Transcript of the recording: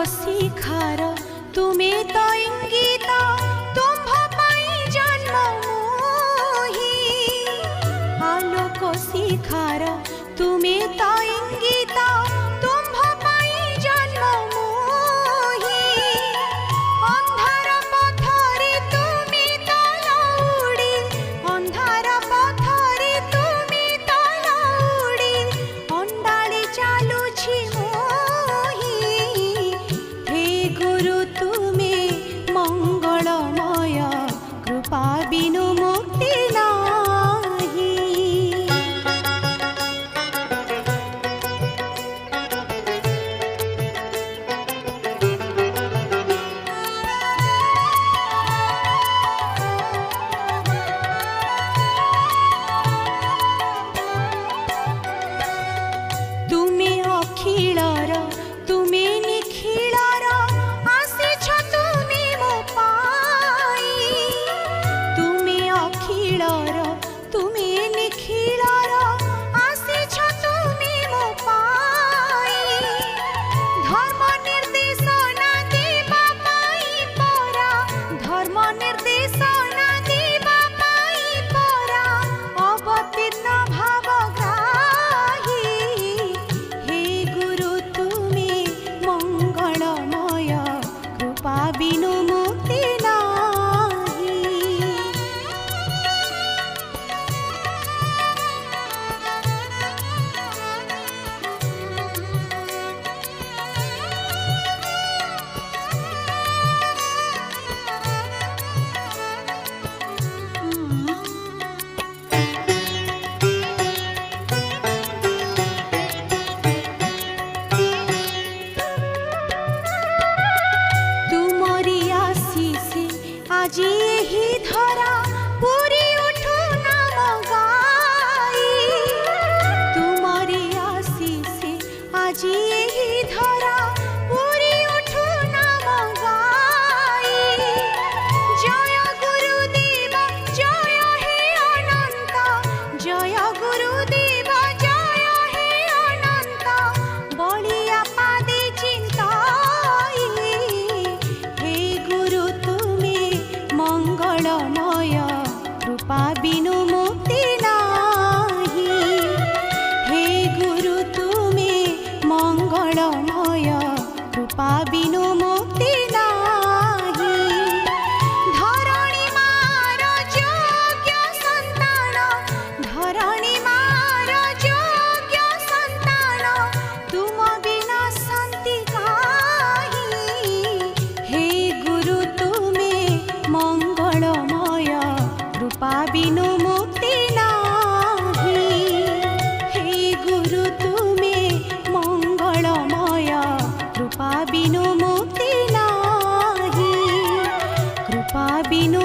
शिखार तुमे तो इंगित तुम्भ पाई जन्म मोही आलोक शिखार तुमे तो इंगित तुम्भ पाई जन्म मोही अंधार पथरे तुमे तो लौड़ी अंधार पथरे तुमे तो लौड़ी अंडाळी चालुछि मोही हे गुरु तुमे मंगलमय कृपा बिनु मुक्ति नाही। तुमे अखिलर तुमे निखिलर आसिछ तुमे मो पाई तुमे अखिलर तुमे निखिलर आसिछ तुमे मो पाई धर्म निर्देशना देवा पाई परा धर्म निर्देशना देवा पाई परा अवतीर्ण भावग्राही हे गुरु तुमे मंगलमय कृपा बिनु मुक्ति नाही। तुमरी आशीषे आज एही धरा पूरी उठू नाम गाई तुमरी आशीषे आज एही धरा पूरी उठू नाम गाई जय गुरुदेव जय हे अनंत जय गुरुदेव जय हे अनंत बलिया पादे चिंताई हे गुरु तुमे मंगलमय कृपा बिनु मुक्ति नाही। हे गुरु तुमे मंगलमय कृपा बिनु मुक्ति नाही। धरणी मार योग्य संतान धरणी मार योग्य संतान तुम बिना शांति काहि हे गुरु तुमे मंगलमय कृपा बिनु मुक्ति नाही। हे गुरु तुमे मंगलमय कृपा बिनु मुक्ति नाही कृपा बिनु